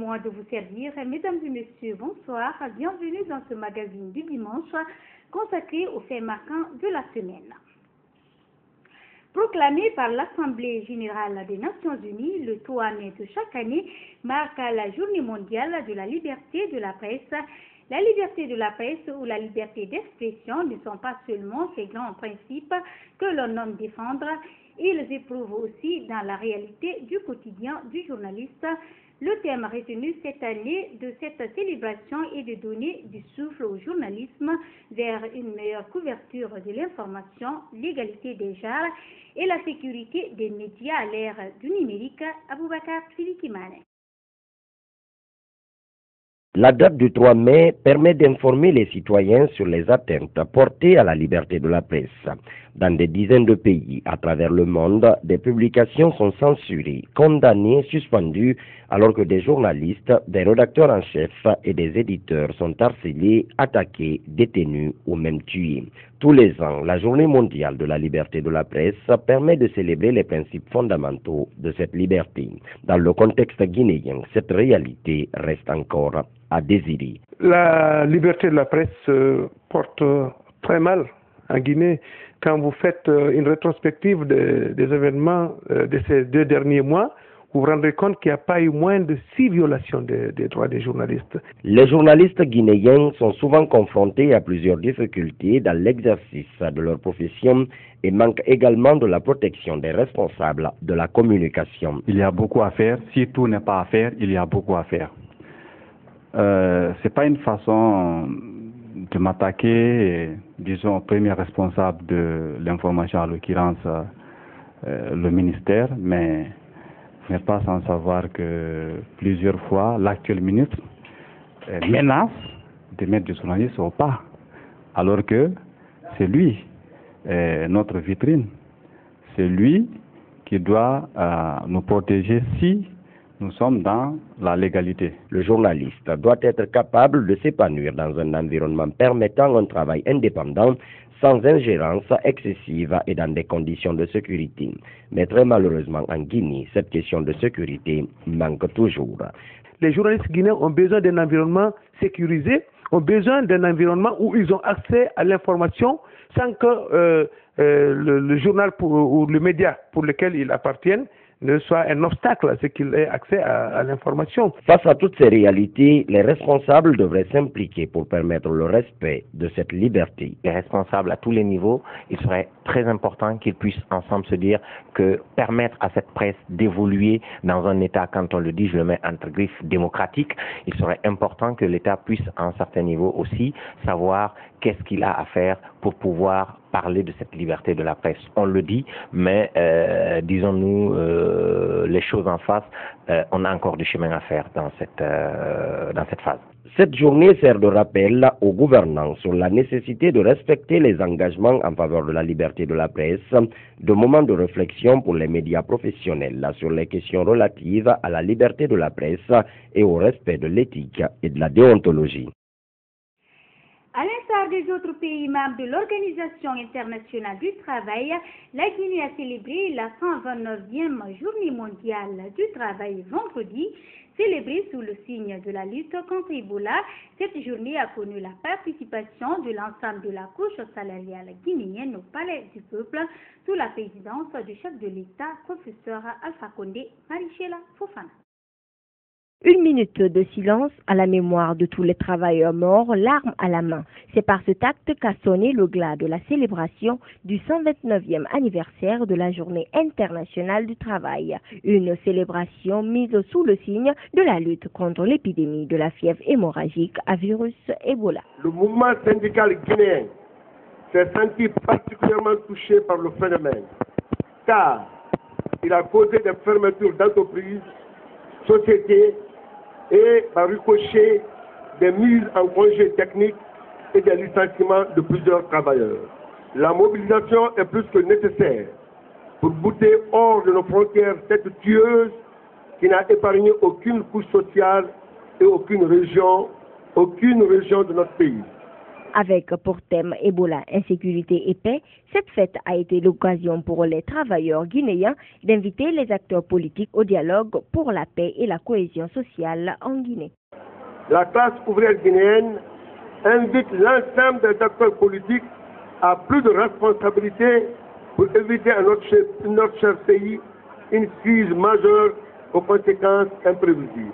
Permettez-moi de vous servir. Mesdames et messieurs, bonsoir. Bienvenue dans ce magazine du dimanche consacré aux faits marquants de la semaine. Proclamé par l'Assemblée générale des Nations unies, le 3 mai de chaque année marque la journée mondiale de la liberté de la presse. La liberté de la presse ou la liberté d'expression ne sont pas seulement ces grands principes que l'on nomme défendre, ils éprouvent aussi dans la réalité du quotidien du journaliste. Le thème retenu cette année de cette célébration est de donner du souffle au journalisme vers une meilleure couverture de l'information, l'égalité des genres et la sécurité des médias à l'ère du numérique. Aboubakar Sidikimane. La date du 3 mai permet d'informer les citoyens sur les atteintes portées à la liberté de la presse. Dans des dizaines de pays à travers le monde, des publications sont censurées, condamnées, suspendues, alors que des journalistes, des rédacteurs en chef et des éditeurs sont harcelés, attaqués, détenus ou même tués. Tous les ans, la Journée mondiale de la liberté de la presse permet de célébrer les principes fondamentaux de cette liberté. Dans le contexte guinéen, cette réalité reste encore à désirer. La liberté de la presse porte très mal en Guinée. Quand vous faites une rétrospective des événements de ces 2 derniers mois, vous vous rendrez compte qu'il n'y a pas eu moins de 6 violations des droits des journalistes. Les journalistes guinéens sont souvent confrontés à plusieurs difficultés dans l'exercice de leur profession et manquent également de la protection des responsables de la communication. Il y a beaucoup à faire. Si tout n'est pas à faire, il y a beaucoup à faire. C'est pas une façon de m'attaquer, disons, au premier responsable de l'information, en l'occurrence le ministère, mais vous n'êtes pas sans savoir que plusieurs fois, l'actuel ministre menace de mettre des journalistes au pas, alors que c'est lui, notre vitrine. C'est lui qui doit nous protéger si nous sommes dans la légalité. Le journaliste doit être capable de s'épanouir dans un environnement permettant un travail indépendant, sans ingérence excessive et dans des conditions de sécurité. Mais très malheureusement en Guinée, cette question de sécurité manque toujours. Les journalistes guinéens ont besoin d'un environnement sécurisé, ont besoin d'un environnement où ils ont accès à l'information sans que le journal ou le média pour lequel ils appartiennent ne soit un obstacle à ce qu'il ait accès à l'information. Face à toutes ces réalités, les responsables devraient s'impliquer pour permettre le respect de cette liberté. Les responsables à tous les niveaux, il serait très important qu'ils puissent ensemble se dire que permettre à cette presse d'évoluer dans un État, quand on le dit, je le mets entre griffes, démocratique, il serait important que l'État puisse à un certain niveau aussi savoir qu'est-ce qu'il a à faire pour pouvoir parler de cette liberté de la presse. On le dit, mais disons-nous les choses en face, on a encore du chemin à faire dans cette phase. Cette journée sert de rappel aux gouvernants sur la nécessité de respecter les engagements en faveur de la liberté de la presse, de moments de réflexion pour les médias professionnels sur les questions relatives à la liberté de la presse et au respect de l'éthique et de la déontologie. À l'instar des autres pays membres de l'Organisation internationale du travail, la Guinée a célébré la 129e journée mondiale du travail vendredi. Célébrée sous le signe de la lutte contre Ebola, cette journée a connu la participation de l'ensemble de la couche salariale guinéenne au Palais du Peuple sous la présidence du chef de l'État, professeur Alpha Condé Marichela Fofana. 1 minute de silence à la mémoire de tous les travailleurs morts, l'arme à la main. C'est par cet acte qu'a sonné le glas de la célébration du 129e anniversaire de la Journée internationale du travail. Une célébration mise sous le signe de la lutte contre l'épidémie de la fièvre hémorragique à virus Ebola. Le mouvement syndical guinéen s'est senti particulièrement touché par le phénomène, car il a causé des fermetures d'entreprises, sociétés, et par ricochet des mises en congé techniques et des licenciements de plusieurs travailleurs. La mobilisation est plus que nécessaire pour bouter hors de nos frontières cette tueuse qui n'a épargné aucune couche sociale et aucune région de notre pays. Avec pour thème Ebola, insécurité et paix, cette fête a été l'occasion pour les travailleurs guinéens d'inviter les acteurs politiques au dialogue pour la paix et la cohésion sociale en Guinée. La classe ouvrière guinéenne invite l'ensemble des acteurs politiques à plus de responsabilités pour éviter à notre cher pays une crise majeure aux conséquences imprévisibles.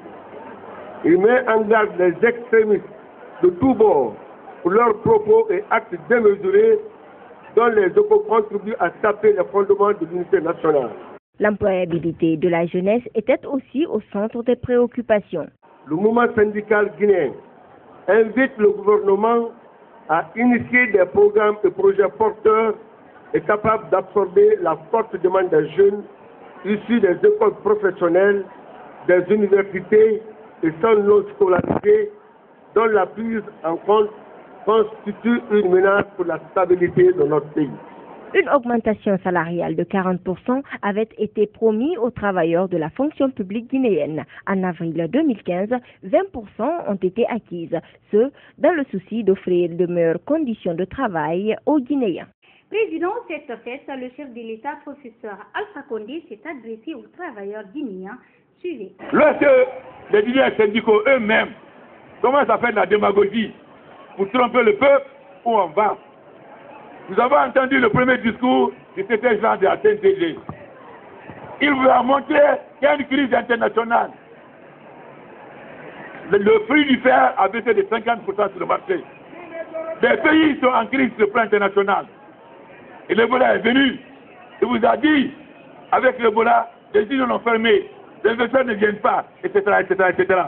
Il met en garde les extrémistes de tous bords pour leurs propos et actes démesurés dont les échos contribuent à taper les fondements de l'unité nationale. L'employabilité de la jeunesse était aussi au centre des préoccupations. Le mouvement syndical guinéen invite le gouvernement à initier des programmes et projets porteurs et capables d'absorber la forte demande des jeunes issus des écoles professionnelles, des universités et sans non-scolarité, dont la prise en compte constitue une menace pour la stabilité de notre pays. Une augmentation salariale de 40% avait été promise aux travailleurs de la fonction publique guinéenne. En avril 2015, 20% ont été acquises, ce dans le souci d'offrir de meilleures conditions de travail aux Guinéens. Président cette fête, le chef de l'État, professeur Alpha Condé, s'est adressé aux travailleurs guinéens. Suivez. Lorsque les dirigeants syndicaux eux-mêmes commencent à faire de la démagogie pour tromper le peuple, où on va? Nous avons entendu le premier discours du secrétaire général de la CNTG. Il vous a montré qu'il y a une crise internationale. Le prix du fer a baissé de 50% sur le marché. Les pays sont en crise sur le plan international. Et l'Ebola est venu. Il vous a dit, avec l'Ebola, les usines ont fermé, les investisseurs ne viennent pas, etc., etc., etc.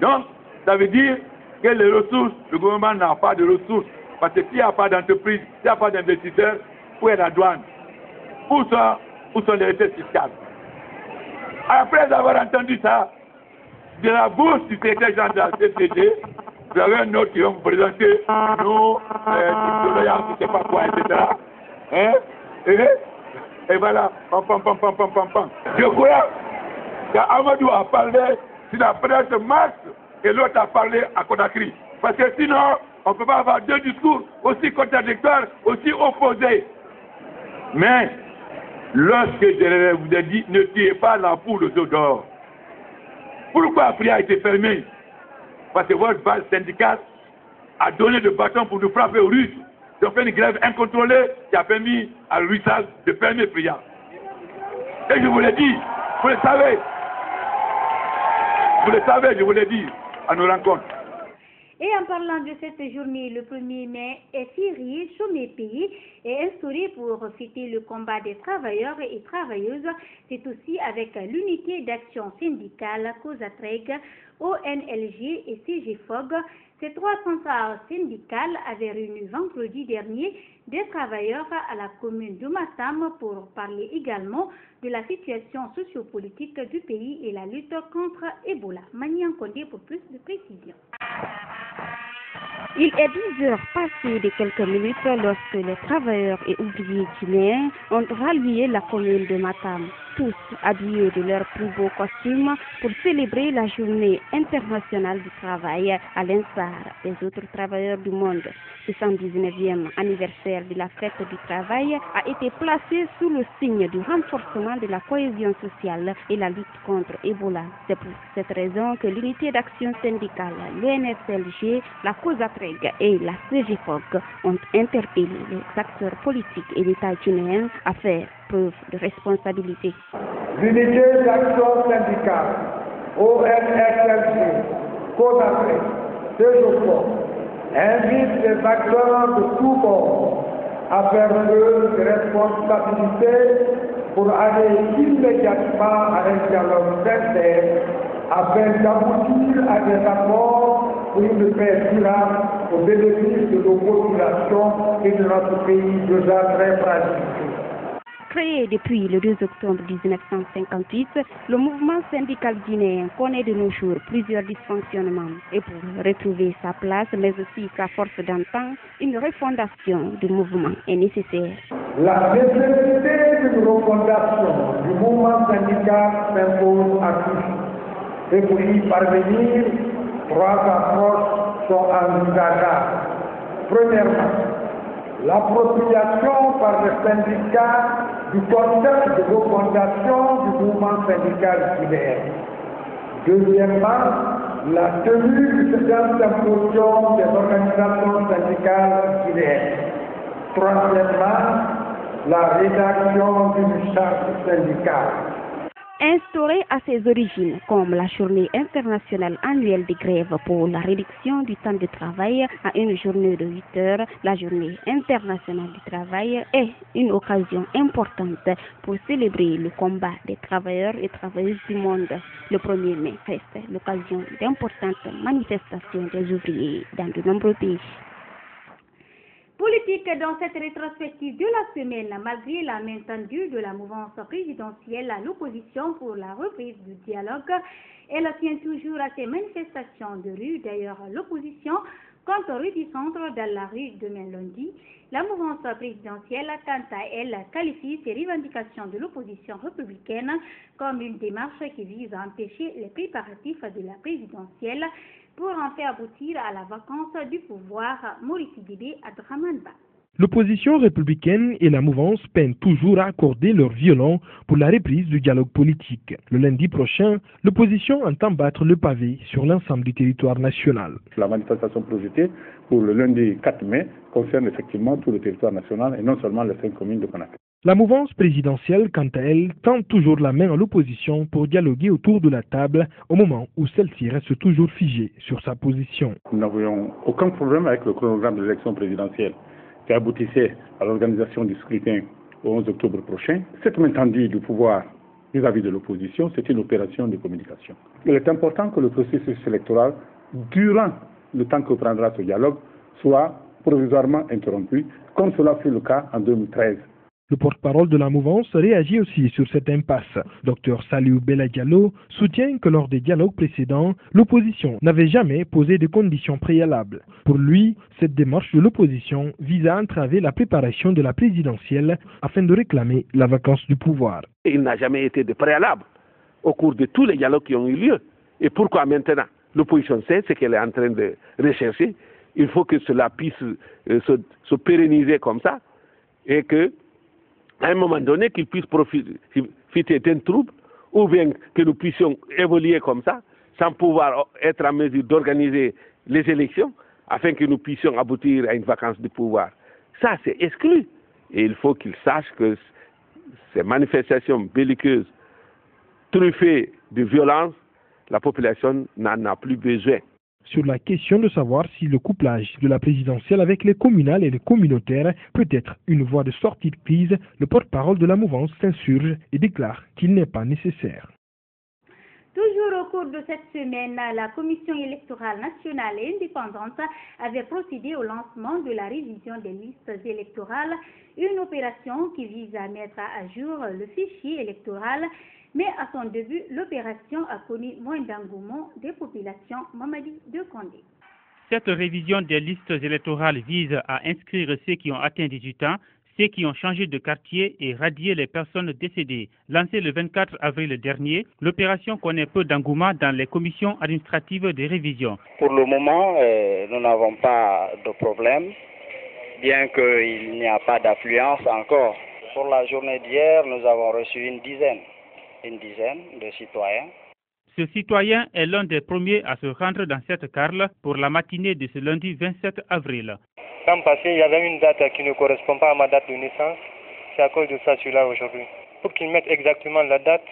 Donc, ça veut dire que les ressources, le gouvernement n'a pas de ressources. Parce que s'il n'y a pas d'entreprise, s'il n'y a pas d'investisseurs, où est la douane? Où sont les recettes fiscales? Après avoir entendu ça, de la bouche du secrétaire général de la CCG, vous avez un autre qui va vous présenter, nous, je ne sais pas quoi, etc. Hein? Et voilà, pam. Je crois qu'Amadou a parlé sur la presse de mars et l'autre a parlé à Conakry. Parce que sinon, on ne peut pas avoir deux discours aussi contradictoires, aussi opposés. Mais, lorsque je vous ai dit, ne tuez pas la poule aux œufs d'or. Pourquoi Afria a été fermée? Parce que votre base syndicale a donné le bâton pour nous frapper aux Russes. Ils ont fait une grève incontrôlée qui a permis à Ruissal de fermer Fria. Et je vous l'ai dit, vous le savez. Vous le savez, je vous l'ai dit à nos rencontres. Et en parlant de cette journée, le 1er mai est férié, chômé payé et instauré pour fêter le combat des travailleurs et travailleuses. C'est aussi avec l'unité d'action syndicale COSATREG, ONLG et CGFOG. Ces trois centrales syndicales avaient réuni vendredi dernier des travailleurs à la commune de Matam pour parler également de la situation sociopolitique du pays et la lutte contre Ebola. Manian Condé pour plus de précisions. Il est 10 heures passées de quelques minutes lorsque les travailleurs et ouvriers guinéens ont rallié la commune de Matam, tous habillés de leurs plus beaux costumes pour célébrer la journée internationale du travail à l'instar des autres travailleurs du monde. Ce 119e anniversaire de la fête du travail a été placé sous le signe du renforcement de la cohésion sociale et la lutte contre Ebola. C'est pour cette raison que l'unité d'action syndicale, l'ONFLG, la COSATREG et la CGFOG ont interpellé les acteurs politiques et l'État guinéen à faire preuve de responsabilité. L'unité d'action syndicale, ONFLG, COSATREG, CGFOG, invite les acteurs de tous bords à faire preuve de responsabilité pour aller immédiatement à un dialogue sincère afin d'aboutir à des accords pour une paix durable au bénéfice de nos populations et de notre pays déjà très fragilisé. Créé depuis le 2 octobre 1958, le mouvement syndical guinéen connaît de nos jours plusieurs dysfonctionnements. Et pour retrouver sa place, mais aussi sa force d'antan, une refondation du mouvement est nécessaire. La nécessité d'une refondation du mouvement syndical s'impose à tous. Et pour y parvenir, trois approches sont envisageables. Premièrement, l'appropriation par les syndicats du concept de refondation du mouvement syndical guinéen. Deuxièmement, la tenue du second symposium des organisations syndicales guinéennes. Troisièmement, la rédaction d'une charte syndicale. Instaurée à ses origines comme la journée internationale annuelle des grèves pour la réduction du temps de travail à une journée de 8 heures, la journée internationale du travail est une occasion importante pour célébrer le combat des travailleurs et travailleuses du monde. Le 1er mai reste l'occasion d'importantes manifestations des ouvriers dans de nombreux pays. Politique dans cette rétrospective de la semaine, malgré la main tendue de la mouvance présidentielle à l'opposition pour la reprise du dialogue, elle tient toujours à ces manifestations de rue. D'ailleurs, l'opposition compte redescendre dans la rue demain lundi. La mouvance présidentielle, quant à elle, qualifie ces revendications de l'opposition républicaine comme une démarche qui vise à empêcher les préparatifs de la présidentielle pour en faire aboutir à la vacance du pouvoir. Maurice Sidibé à Dramanba. L'opposition républicaine et la mouvance peinent toujours à accorder leur violon pour la reprise du dialogue politique. Le lundi prochain, l'opposition entend battre le pavé sur l'ensemble du territoire national. La manifestation projetée pour le lundi 4 mai concerne effectivement tout le territoire national et non seulement les 5 communes de Conakry. La mouvance présidentielle, quant à elle, tend toujours la main à l'opposition pour dialoguer autour de la table au moment où celle-ci reste toujours figée sur sa position. Nous n'avions aucun problème avec le chronogramme de l'élection présidentielle qui aboutissait à l'organisation du scrutin au 11 octobre prochain. Cette main tendue du pouvoir vis-à-vis de l'opposition, c'est une opération de communication. Il est important que le processus électoral, durant le temps que prendra ce dialogue, soit provisoirement interrompu, comme cela fut le cas en 2013. Le porte-parole de la mouvance réagit aussi sur cette impasse. Dr Saliou Bella Diallo soutient que lors des dialogues précédents, l'opposition n'avait jamais posé de conditions préalables. Pour lui, cette démarche de l'opposition vise à entraver la préparation de la présidentielle afin de réclamer la vacance du pouvoir. Il n'a jamais été de préalable au cours de tous les dialogues qui ont eu lieu. Et pourquoi maintenant? L'opposition sait ce qu'elle est en train de rechercher. Il faut que cela puisse se pérenniser comme ça et que à un moment donné, qu'ils puissent profiter d'un trouble, ou bien que nous puissions évoluer comme ça, sans pouvoir être en mesure d'organiser les élections, afin que nous puissions aboutir à une vacance de pouvoir. Ça, c'est exclu. Et il faut qu'ils sachent que ces manifestations belliqueuses, truffées de violence, la population n'en a plus besoin. Sur la question de savoir si le couplage de la présidentielle avec les communales et les communautaires peut être une voie de sortie de crise, le porte-parole de la mouvance s'insurge et déclare qu'il n'est pas nécessaire. Toujours au cours de cette semaine, la Commission électorale nationale et indépendante avait procédé au lancement de la révision des listes électorales, une opération qui vise à mettre à jour le fichier électoral. Mais à son début, l'opération a connu moins d'engouement des populations. Mamadi de Condé. Cette révision des listes électorales vise à inscrire ceux qui ont atteint 18 ans, ceux qui ont changé de quartier et radier les personnes décédées. Lancée le 24 avril dernier, l'opération connaît peu d'engouement dans les commissions administratives de révision. Pour le moment, nous n'avons pas de problème, bien qu'il n'y a pas d'affluence encore. Pour la journée d'hier, nous avons reçu une dizaine de citoyens. Ce citoyen est l'un des premiers à se rendre dans cette carle pour la matinée de ce lundi 27 avril. L'an passé, il y avait une date qui ne correspond pas à ma date de naissance. C'est à cause de ça celui-là aujourd'hui. Pour qu'ils mettent exactement la date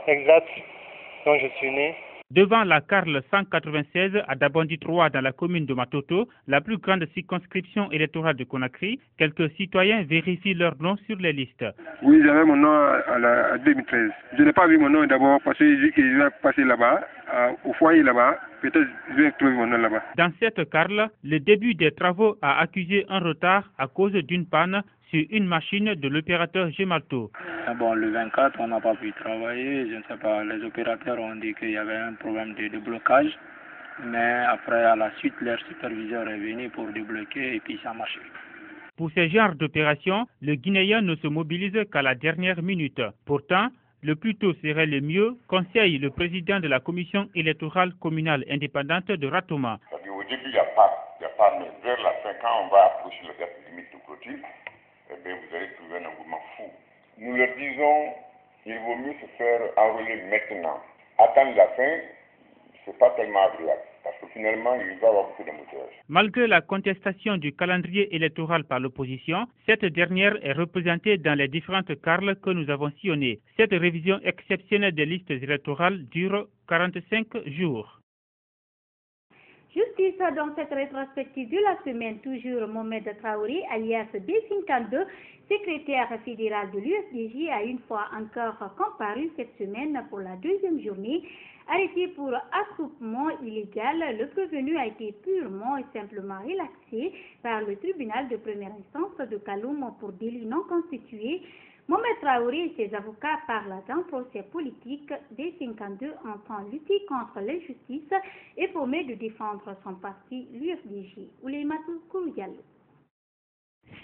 exacte dont je suis né. Devant la carle 196 à Dabondi 3 dans la commune de Matoto, la plus grande circonscription électorale de Conakry, quelques citoyens vérifient leur nom sur les listes. Oui, j'avais mon nom à 2013. Je n'ai pas vu mon nom d'abord parce que j'ai dit que je vais passer là-bas, au foyer là-bas. Peut-être je vais trouver mon nom là-bas. Dans cette carle, le début des travaux a accusé un retard à cause d'une panne sur une machine de l'opérateur Gemalto. Bon, le 24, on n'a pas pu travailler. Je ne sais pas, les opérateurs ont dit qu'il y avait un problème de blocage. Mais après, à la suite, leur superviseur est venu pour débloquer et puis ça a marché. Pour ce genre d'opération, le Guinéen ne se mobilise qu'à la dernière minute. Pourtant, le plus tôt serait le mieux, conseille le président de la commission électorale communale indépendante de Ratoma. Au début, il n'y a pas pas, mais vers la fin, quand on va approcher la date limite de clôture, eh bien, vous allez trouver un engouement fou. Nous leur disons, il vaut mieux se faire enrôler maintenant. Attendre la fin, c'est pas tellement agréable, parce que finalement, il va y avoir beaucoup d'embouteillages. Malgré la contestation du calendrier électoral par l'opposition, cette dernière est représentée dans les différentes carles que nous avons sillonnées. Cette révision exceptionnelle des listes électorales dure 45 jours. Justice, dans cette rétrospective de la semaine, toujours Mohamed Traoré, alias B52, secrétaire fédéral de l'UFDJ, a une fois encore comparu cette semaine pour la deuxième journée. Arrêté pour attroupement illégal, le prévenu a été purement et simplement relaxé par le tribunal de première instance de Kaloum pour délit non constitué. Mohamed Traoré et ses avocats parlent d'un procès politique. B52 entend lutter contre l'injustice et promet de défendre son parti, l'UFDJ. Ouleimatou Kouroudiallo.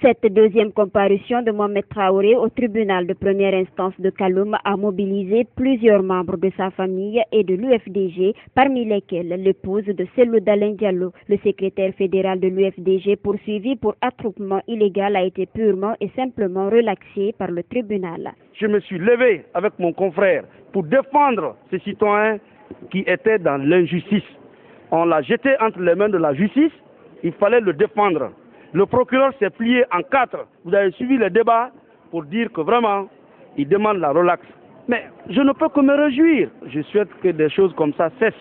Cette deuxième comparution de Mohamed Traoré au tribunal de première instance de Kaloum a mobilisé plusieurs membres de sa famille et de l'UFDG, parmi lesquels l'épouse de Cellou Dalein Diallo. Le secrétaire fédéral de l'UFDG, poursuivi pour attroupement illégal, a été purement et simplement relaxé par le tribunal. Je me suis levé avec mon confrère pour défendre ces citoyens qui étaient dans l'injustice. On l'a jeté entre les mains de la justice, il fallait le défendre. Le procureur s'est plié en 4. Vous avez suivi le débat pour dire que vraiment, il demande la relaxe. Mais je ne peux que me réjouir. Je souhaite que des choses comme ça cessent.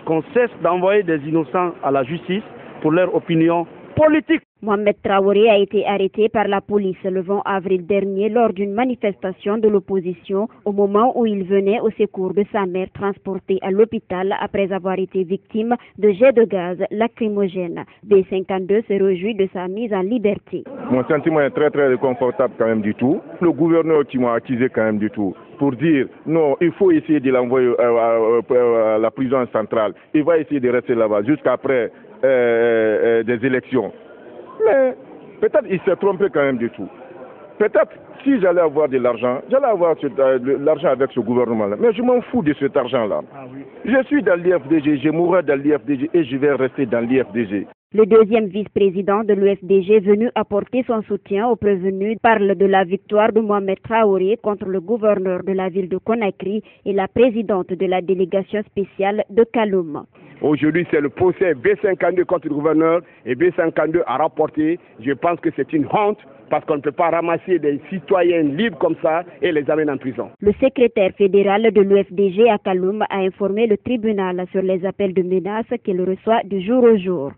Qu'on cesse d'envoyer des innocents à la justice pour leur opinion politique. Mohamed Traoré a été arrêté par la police le 20 avril dernier lors d'une manifestation de l'opposition au moment où il venait au secours de sa mère transportée à l'hôpital après avoir été victime de jets de gaz lacrymogène. B52 se réjouit de sa mise en liberté. Mon sentiment est très confortable quand même du tout. Le gouverneur qui m'a accusé quand même du tout pour dire non, il faut essayer de l'envoyer à la prison centrale. Il va essayer de rester là-bas jusqu'après des élections. Mais peut-être il s'est trompé quand même du tout. Peut-être si j'allais avoir de l'argent, j'allais avoir l'argent avec ce gouvernement-là. Mais je m'en fous de cet argent-là. Ah oui. Je suis dans l'IFDG, je mourrai dans l'IFDG et je vais rester dans l'IFDG. Le deuxième vice-président de l'UFDG venu apporter son soutien aux prévenus parle de la victoire de Mohamed Traoré contre le gouverneur de la ville de Conakry et la présidente de la délégation spéciale de Kaloum. Aujourd'hui, c'est le procès B52 contre le gouverneur et B52 a rapporté. Je pense que c'est une honte parce qu'on ne peut pas ramasser des citoyens libres comme ça et les amener en prison. Le secrétaire fédéral de l'UFDG à Kaloum a informé le tribunal sur les appels de menaces qu'il reçoit de jour au jour.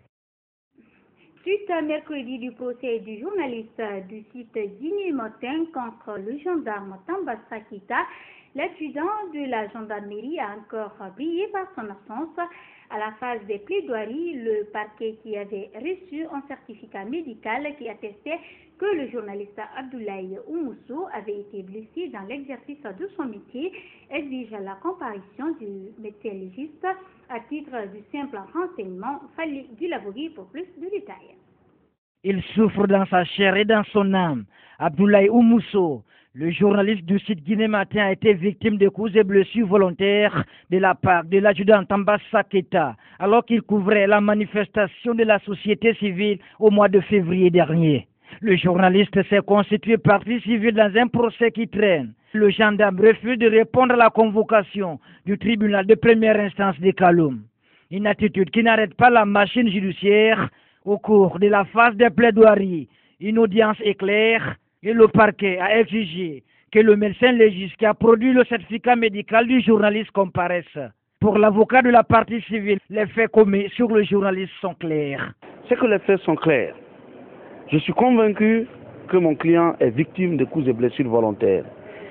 Suite à mercredi du procès du journaliste du site Guinée Matin contre le gendarme Tambassa Keita, l'adjudant de la gendarmerie a encore brillé par son absence. À la phase des plaidoiries, le parquet qui avait reçu un certificat médical qui attestait que le journaliste Abdoulaye Oumoussou avait été blessé dans l'exercice de son métier exige la comparution du médecin légiste à titre du simple renseignement. Fallait Guilavogui pour plus de détails. Il souffre dans sa chair et dans son âme. Abdoulaye Oumoussou, le journaliste du site Guinée Matin, a été victime de coups et blessures volontaires de la part de l'adjudant Tambassa Keita alors qu'il couvrait la manifestation de la société civile au mois de février dernier. Le journaliste s'est constitué partie civile dans un procès qui traîne. Le gendarme refuse de répondre à la convocation du tribunal de première instance de Kaloum. Une attitude qui n'arrête pas la machine judiciaire. Au cours de la phase des plaidoiries, une audience est claire et le parquet a exigé que le médecin légiste qui a produit le certificat médical du journaliste comparaisse. Pour l'avocat de la partie civile, les faits commis sur le journaliste sont clairs. C'est que les faits sont clairs. Je suis convaincu que mon client est victime de coups et blessures volontaires.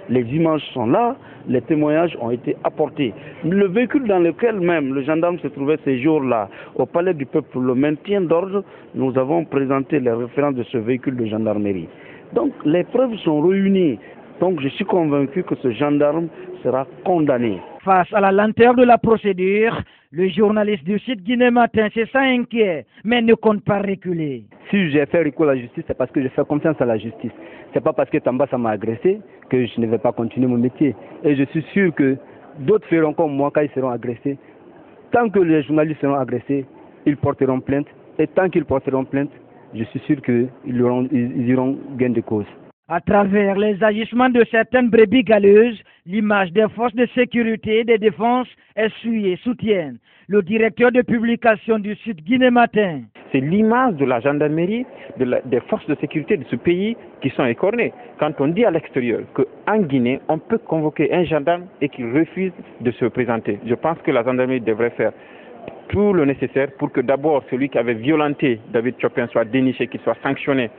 Les images sont là, les témoignages ont été apportés. Le véhicule dans lequel même le gendarme se trouvait ces jours-là, au palais du peuple, pour le maintien d'ordre, nous avons présenté les références de ce véhicule de gendarmerie. Donc les preuves sont réunies. Donc je suis convaincu que ce gendarme sera condamné. Face à la lenteur de la procédure, le journaliste du site Guinée Matin se sent inquiet, mais ne compte pas reculer. Si j'ai fait recours à la justice, c'est parce que je fais confiance à la justice. C'est pas parce que Tambassa m'a agressé que je ne vais pas continuer mon métier. Et je suis sûr que d'autres feront comme moi quand ils seront agressés. Tant que les journalistes seront agressés, ils porteront plainte Et tant qu'ils porteront plainte, je suis sûr qu'ils iront gain de cause. À travers les agissements de certaines brebis galeuses, l'image des forces de sécurité et de défense est suivie et soutienne le directeur de publication du site Guinée Matin. C'est l'image de la gendarmerie, des forces de sécurité de ce pays qui sont écornées. Quand on dit à l'extérieur qu'en Guinée, on peut convoquer un gendarme et qu'il refuse de se présenter, je pense que la gendarmerie devrait faire tout le nécessaire pour que d'abord celui qui avait violenté David Chopin soit déniché, qu'il soit sanctionné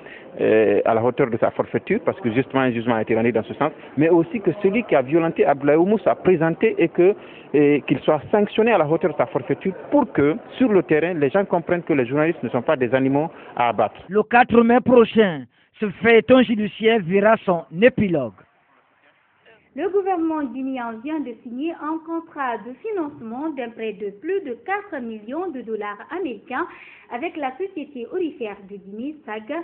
à la hauteur de sa forfaiture, parce que justement un jugement a été rendu dans ce sens, mais aussi que celui qui a violenté Abdoulaye Oumou soit présenté et qu'il soit sanctionné à la hauteur de sa forfaiture pour que sur le terrain, les gens comprennent que les journalistes ne sont pas des animaux à abattre. Le 4 mai prochain, ce feuilleton judiciaire verra son épilogue. Le gouvernement guinéen vient de signer un contrat de financement d'un prêt de plus de 4 millions de dollars américains avec la société aurifère de Guinée, SAG.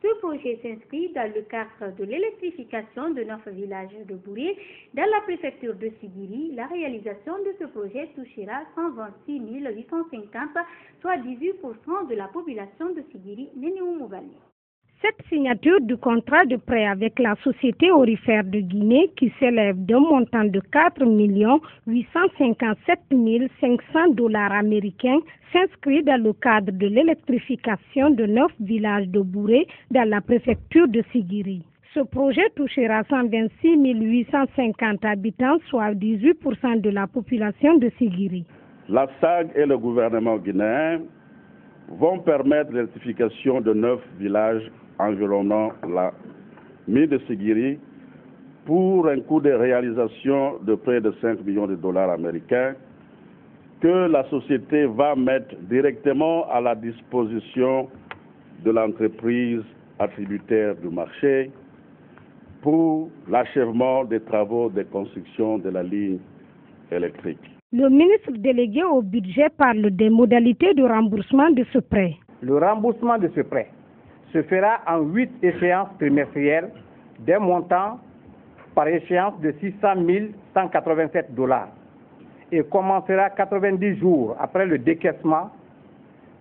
Ce projet s'inscrit dans le cadre de l'électrification de 9 villages de Bouré dans la préfecture de Sigiri. La réalisation de ce projet touchera 126 850, soit 18% de la population de Sigiri, Nénéou Moubali. Cette signature du contrat de prêt avec la Société aurifère de Guinée, qui s'élève d'un montant de 4 857 500 dollars américains, s'inscrit dans le cadre de l'électrification de 9 villages de Bouré dans la préfecture de Sigiri. Ce projet touchera 126 850 habitants, soit 18% de la population de Sigiri. La SAG et le gouvernement guinéen vont permettre l'électrification de 9 villages environnant la mine de Sigiri pour un coût de réalisation de près de 5 millions de dollars américains que la société va mettre directement à la disposition de l'entreprise attributaire du marché pour l'achèvement des travaux de construction de la ligne électrique. Le ministre délégué au budget parle des modalités de remboursement de ce prêt. Le remboursement de ce prêt se fera en 8 échéances trimestrielles d'un montant par échéance de 600 187 dollars et commencera 90 jours après le décaissement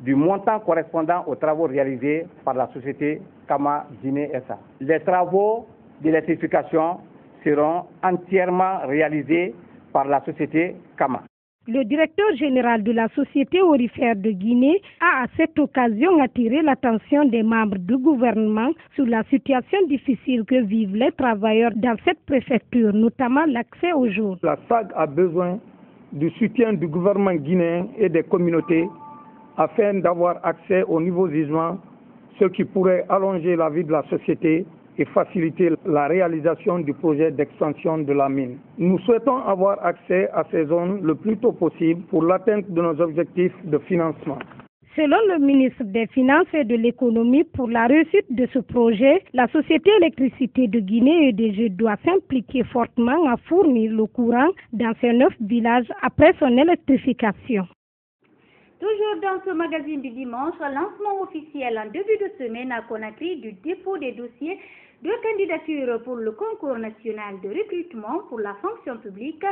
du montant correspondant aux travaux réalisés par la société Kama Guinée SA. Les travaux d'électrification seront entièrement réalisés par la société Kama. Le directeur général de la Société aurifère de Guinée a à cette occasion attiré l'attention des membres du gouvernement sur la situation difficile que vivent les travailleurs dans cette préfecture, notamment l'accès au jour. La SAG a besoin du soutien du gouvernement guinéen et des communautés afin d'avoir accès aux nouveaux gisements, ce qui pourrait allonger la vie de la société et faciliter la réalisation du projet d'extension de la mine. Nous souhaitons avoir accès à ces zones le plus tôt possible pour l'atteinte de nos objectifs de financement. Selon le ministre des Finances et de l'Économie, pour la réussite de ce projet, la Société électricité de Guinée EDG doit s'impliquer fortement à fournir le courant dans ces 9 villages après son électrification. Toujours dans ce magazine du dimanche, lancement officiel en début de semaine à Conakry du dépôt des dossiers de candidature pour le concours national de recrutement pour la fonction publique.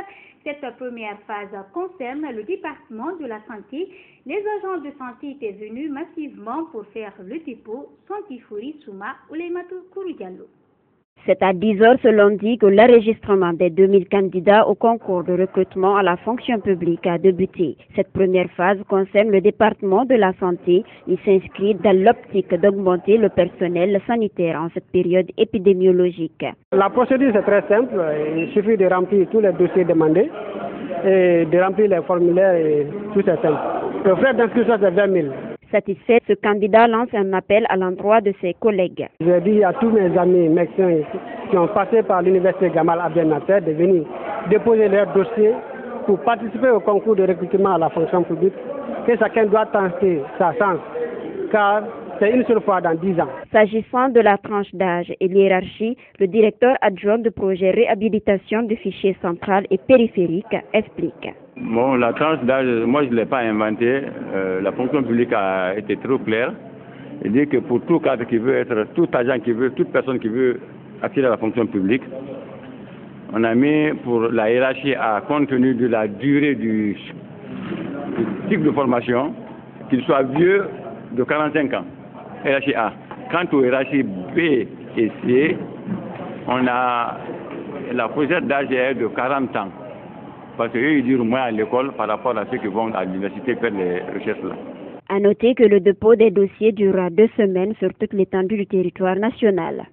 Cette première phase concerne le département de la santé. Les agents de santé étaient venus massivement pour faire le dépôt. Santifouri Souma Ouleimatou Kouroudiallo. C'est à 10 heures ce lundi que l'enregistrement des 2000 candidats au concours de recrutement à la fonction publique a débuté. Cette première phase concerne le département de la santé. Il s'inscrit dans l'optique d'augmenter le personnel sanitaire en cette période épidémiologique. La procédure est très simple. Il suffit de remplir tous les dossiers demandés et de remplir les formulaires et tout est simple. Le frais d'inscription c'est 20 000. Satisfait, ce candidat lance un appel à l'endroit de ses collègues. Je dis à tous mes amis médecins qui ont passé par l'université Gamal Abdel Nasser de venir déposer leurs dossiers pour participer au concours de recrutement à la fonction publique, que chacun doit tenter sa chance, car c'est une seule fois dans 10 ans. S'agissant de la tranche d'âge et l'hiérarchie, le directeur adjoint du projet réhabilitation du fichier central et périphérique explique. Bon, la tranche d'âge, moi je ne l'ai pas inventée. La fonction publique a été trop claire. Il dit que pour tout cadre qui veut être, tout agent qui veut, toute personne qui veut accéder à la fonction publique, on a mis pour la hiérarchie à compte tenu de la durée du cycle de formation, qu'il soit vieux, de 45 ans, hiérarchie A. Quant aux hiérarchies B et C, on a la fourchette d'âge de 40 ans. Parce qu'eux, ils durent moins à l'école par rapport à ceux qui vont à l'université faire les recherches là. À noter que le dépôt des dossiers durera 2 semaines sur toute l'étendue du territoire national.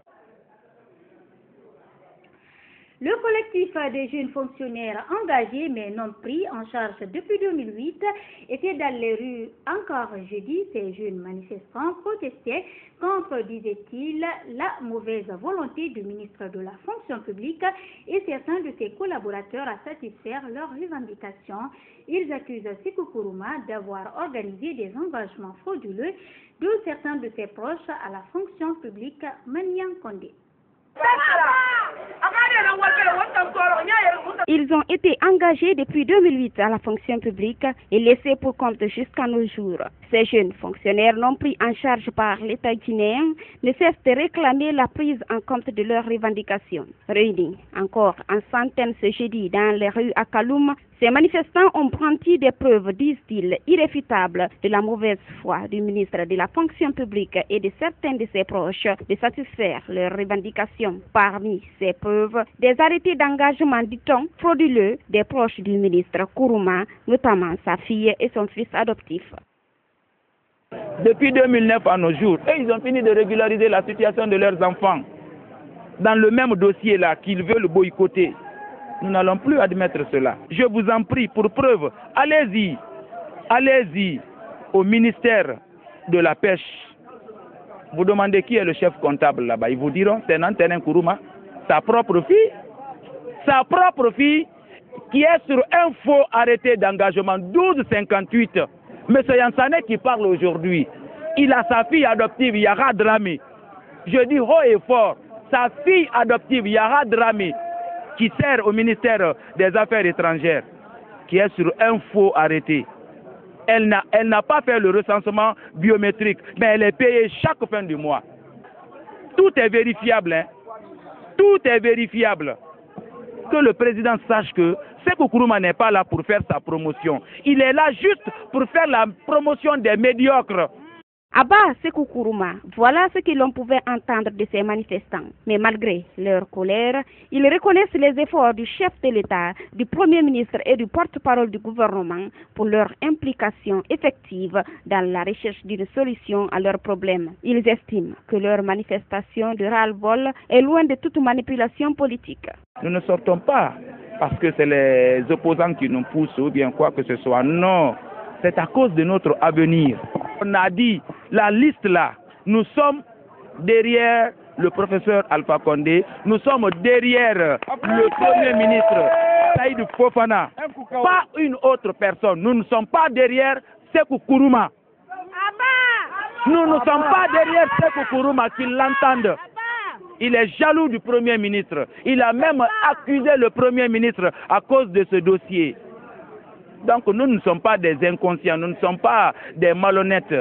Le collectif des jeunes fonctionnaires engagés mais non pris en charge depuis 2008 était dans les rues encore jeudi. Ces jeunes manifestants protestaient contre, disait-il, la mauvaise volonté du ministre de la fonction publique et certains de ses collaborateurs à satisfaire leurs revendications. Ils accusent Sékou Kourouma d'avoir organisé des engagements frauduleux de certains de ses proches à la fonction publique. Manian Kondé. Ils ont été engagés depuis 2008 à la fonction publique et laissés pour compte jusqu'à nos jours. Ces jeunes fonctionnaires non pris en charge par l'État guinéen ne cessent de réclamer la prise en compte de leurs revendications. Réunis encore en centaines ce jeudi dans les rues à Kaloum, ces manifestants ont brandi des preuves, disent-ils, irréfutables de la mauvaise foi du ministre de la fonction publique et de certains de ses proches de satisfaire leurs revendications. Parmi ces preuves, des arrêtés d'engagement, dit-on, frauduleux des proches du ministre Kourouma, notamment sa fille et son fils adoptif. Depuis 2009 à nos jours, et ils ont fini de régulariser la situation de leurs enfants dans le même dossier-là qu'ils veulent boycotter. Nous n'allons plus admettre cela. Je vous en prie, pour preuve, allez-y au ministère de la Pêche. Vous demandez qui est le chef comptable là-bas. Ils vous diront, c'est Nantenin Kourouma, sa propre fille qui est sur un faux arrêté d'engagement 1258. Monsieur Yansane qui parle aujourd'hui, il a sa fille adoptive, Yara Drami. Je dis haut et fort, sa fille adoptive, Yara Drami, qui sert au ministère des Affaires étrangères, qui est sur un faux arrêté. Elle n'a pas fait le recensement biométrique, mais elle est payée chaque fin du mois. Tout est vérifiable, hein? Tout est vérifiable. Que le président sache que Sékou Kourouma n'est pas là pour faire sa promotion. Il est là juste pour faire la promotion des médiocres. Abba Sékou Kourouma, voilà ce que l'on pouvait entendre de ces manifestants. Mais malgré leur colère, ils reconnaissent les efforts du chef de l'État, du Premier ministre et du porte-parole du gouvernement pour leur implication effective dans la recherche d'une solution à leurs problèmes. Ils estiment que leur manifestation de ras-le-bol est loin de toute manipulation politique. Nous ne sortons pas parce que c'est les opposants qui nous poussent ou bien quoi que ce soit. Non, c'est à cause de notre avenir. On a dit, la liste là, nous sommes derrière le professeur Alpha Condé, nous sommes derrière le Premier ministre Saïd Fofana, pas une autre personne. Nous ne sommes pas derrière Sékou Kourouma. Nous ne sommes pas derrière Sékou Kourouma, qu'ils l'entendent. Il est jaloux du Premier ministre. Il a même accusé le Premier ministre à cause de ce dossier. Donc nous ne sommes pas des inconscients, nous ne sommes pas des malhonnêtes.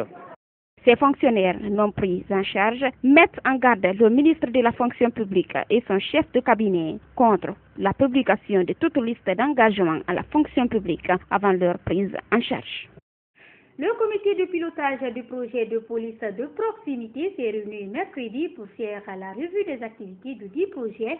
Ces fonctionnaires non pris en charge mettent en garde le ministre de la fonction publique et son chef de cabinet contre la publication de toute liste d'engagement à la fonction publique avant leur prise en charge. Le comité de pilotage du projet de police de proximité s'est réuni mercredi pour faire la revue des activités du dit projet.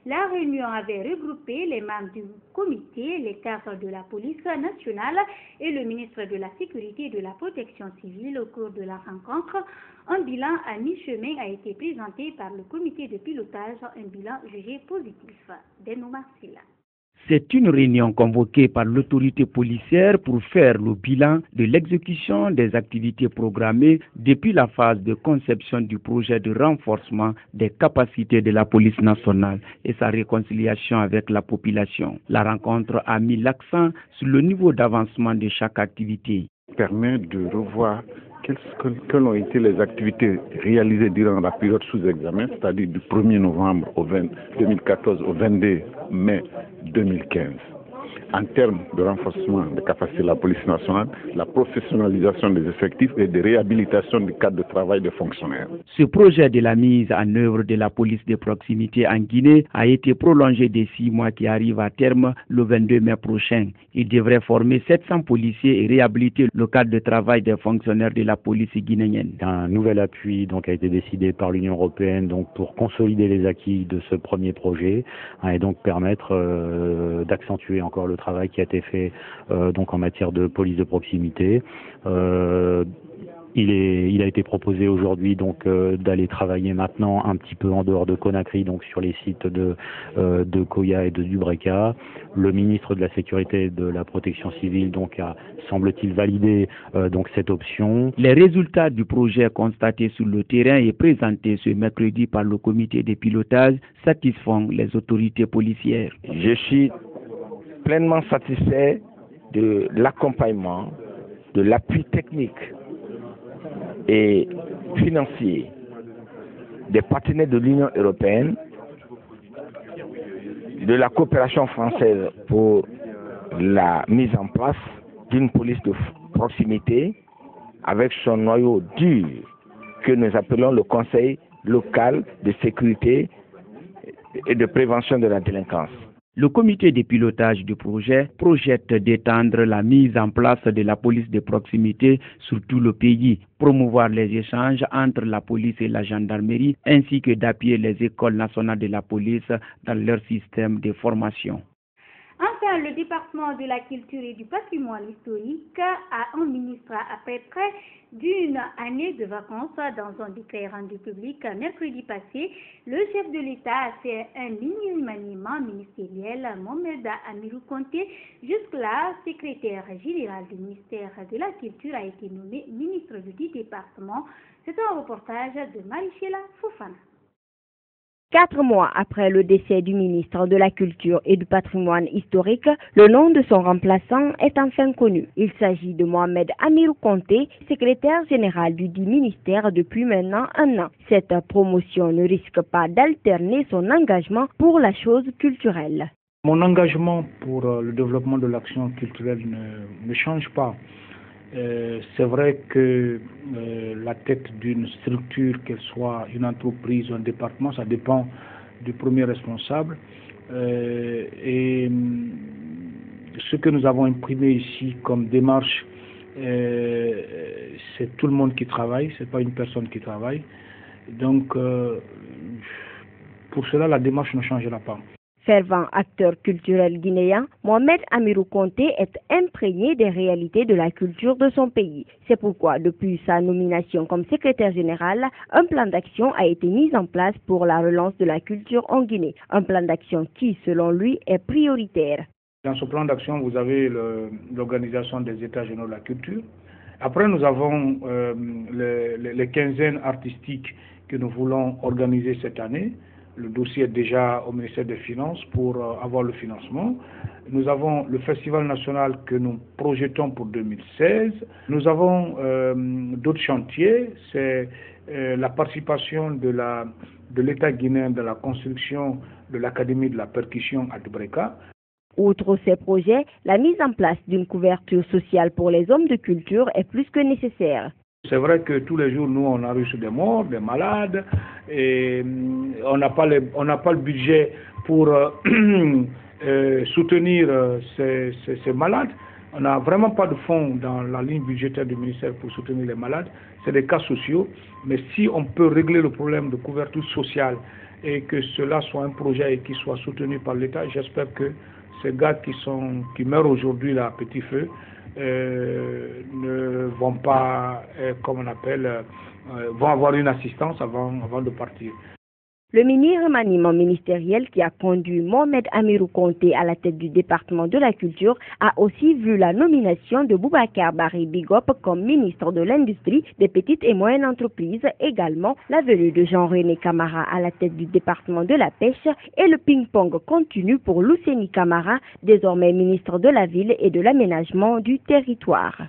La réunion avait regroupé les membres du comité, les cadres de la police nationale et le ministre de la Sécurité et de la Protection civile. Au cours de la rencontre, un bilan à mi-chemin a été présenté par le comité de pilotage, un bilan jugé positif. Denouma Silla. C'est une réunion convoquée par l'autorité policière pour faire le bilan de l'exécution des activités programmées depuis la phase de conception du projet de renforcement des capacités de la police nationale et sa réconciliation avec la population. La rencontre a mis l'accent sur le niveau d'avancement de chaque activité. Permet de revoir quelles ont été les activités réalisées durant la période sous examen, c'est-à-dire du 1er novembre 2014 au 22 mai 2015. en termes de renforcement des capacités de la police nationale, la professionnalisation des effectifs et de réhabilitation du cadre de travail des fonctionnaires. Ce projet de la mise en œuvre de la police de proximité en Guinée a été prolongé de 6 mois qui arrive à terme le 22 mai prochain. Il devrait former 700 policiers et réhabiliter le cadre de travail des fonctionnaires de la police guinéenne. Un nouvel appui donc a été décidé par l'Union européenne donc pour consolider les acquis de ce premier projet et donc permettre d'accentuer encore le travail qui a été fait donc en matière de police de proximité. Il a été proposé aujourd'hui donc d'aller travailler maintenant un petit peu en dehors de Conakry, donc sur les sites de Koya et de Dubreka. Le ministre de la Sécurité et de la Protection civile donc a, semble-t-il, validé donc cette option. Les résultats du projet constatés sur le terrain et présentés ce mercredi par le comité de pilotage satisfont les autorités policières. Je suis pleinement satisfait de l'accompagnement, de l'appui technique et financier des partenaires de l'Union européenne, de la coopération française pour la mise en place d'une police de proximité avec son noyau dur que nous appelons le Conseil local de sécurité et de prévention de la délinquance. Le comité de pilotage du projet projette d'étendre la mise en place de la police de proximité sur tout le pays, promouvoir les échanges entre la police et la gendarmerie, ainsi que d'appuyer les écoles nationales de la police dans leur système de formation. Enfin, le département de la culture et du patrimoine historique a un ministre après près d'une année de vacances. Dans un décret rendu public mercredi passé, le chef de l'État a fait un remaniement ministériel. Mohamed Amirou Konté, jusque-là secrétaire général du ministère de la Culture, a été nommé ministre du département. C'est un reportage de Marichela Fofana. 4 mois après le décès du ministre de la Culture et du Patrimoine historique, le nom de son remplaçant est enfin connu. Il s'agit de Mohamed Amirou Konté, secrétaire général du dit ministère depuis maintenant 1 an. Cette promotion ne risque pas d'alterner son engagement pour la chose culturelle. Mon engagement pour le développement de l'action culturelle ne change pas. C'est vrai que la tête d'une structure, qu'elle soit une entreprise ou un département, ça dépend du premier responsable. Et ce que nous avons imprimé ici comme démarche, c'est tout le monde qui travaille, c'est pas une personne qui travaille. Donc, pour cela, la démarche ne changera pas. Fervent acteur culturel guinéen, Mohamed Amirou Konté est imprégné des réalités de la culture de son pays. C'est pourquoi, depuis sa nomination comme secrétaire général, un plan d'action a été mis en place pour la relance de la culture en Guinée. Un plan d'action qui, selon lui, est prioritaire. Dans ce plan d'action, vous avez l'organisation des États généraux de la culture. Après, nous avons les quinzaines artistiques que nous voulons organiser cette année. Le dossier est déjà au ministère des Finances pour avoir le financement. Nous avons le Festival national que nous projetons pour 2016. Nous avons d'autres chantiers. C'est la participation de l'État guinéen dans la construction de l'Académie de la percussion à Dubreka. Outre ces projets, la mise en place d'une couverture sociale pour les hommes de culture est plus que nécessaire. C'est vrai que tous les jours, nous, on a reçu des morts, des malades, et on n'a pas le budget pour soutenir ces malades. On n'a vraiment pas de fonds dans la ligne budgétaire du ministère pour soutenir les malades. C'est des cas sociaux, mais si on peut régler le problème de couverture sociale et que cela soit un projet qui soit soutenu par l'État, j'espère que ces gars qui meurent aujourd'hui là à petit feu, ne vont pas, vont avoir une assistance avant de partir. Le mini-remaniement ministériel qui a conduit Mohamed Amirou Konté à la tête du département de la culture a aussi vu la nomination de Boubacar Barry Bigop comme ministre de l'Industrie, des petites et moyennes entreprises, également la venue de Jean-René Camara à la tête du département de la pêche et le ping-pong continue pour Luceni Camara, désormais ministre de la Ville et de l'Aménagement du territoire.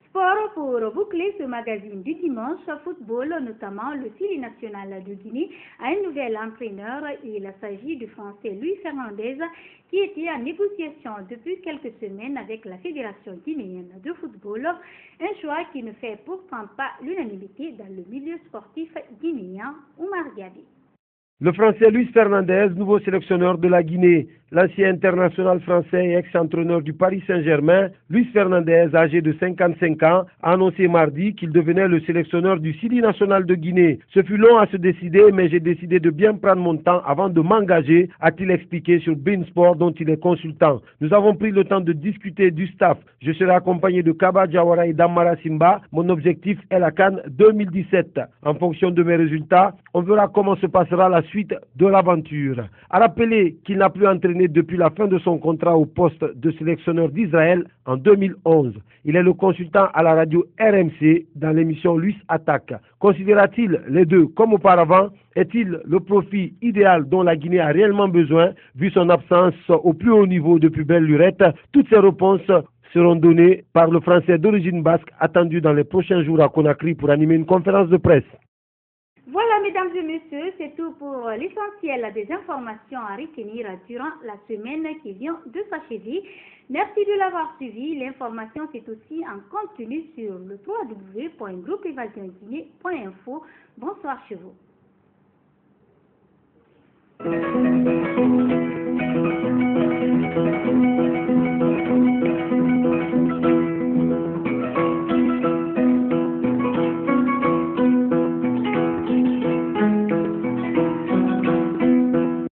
Sport pour boucler ce magazine du dimanche, football, notamment le Sili national de Guinée, a un nouvel entraîneur. Il s'agit du Français Luis Fernandez qui était en négociation depuis quelques semaines avec la Fédération guinéenne de football, un choix qui ne fait pourtant pas l'unanimité dans le milieu sportif guinéen. Oumar Diaby. Le Français Luis Fernandez, nouveau sélectionneur de la Guinée, l'ancien international français et ex-entraîneur du Paris Saint-Germain, Luis Fernandez, âgé de 55 ans, a annoncé mardi qu'il devenait le sélectionneur du Sili national de Guinée. Ce fut long à se décider, mais j'ai décidé de bien prendre mon temps avant de m'engager, a-t-il expliqué sur Beansport dont il est consultant. Nous avons pris le temps de discuter du staff. Je serai accompagné de Kaba Diawara et d'Amara Simba. Mon objectif est la CAN 2017. En fonction de mes résultats, on verra comment se passera la suite de l'aventure. A rappeler qu'il n'a plus entraîné depuis la fin de son contrat au poste de sélectionneur d'Israël en 2011. Il est le consultant à la radio RMC dans l'émission Luis Attaque. Considéra-t-il les deux comme auparavant? Est-il le profil idéal dont la Guinée a réellement besoin vu son absence au plus haut niveau depuis belle lurette? Toutes ces réponses seront données par le Français d'origine basque attendu dans les prochains jours à Conakry pour animer une conférence de presse. Voilà, mesdames et messieurs, c'est tout pour l'essentiel des informations à retenir durant la semaine qui vient de s'achever. Merci de l'avoir suivi. L'information, c'est aussi en continu sur le www.groupeevasionguinée.info. Bonsoir chez vous.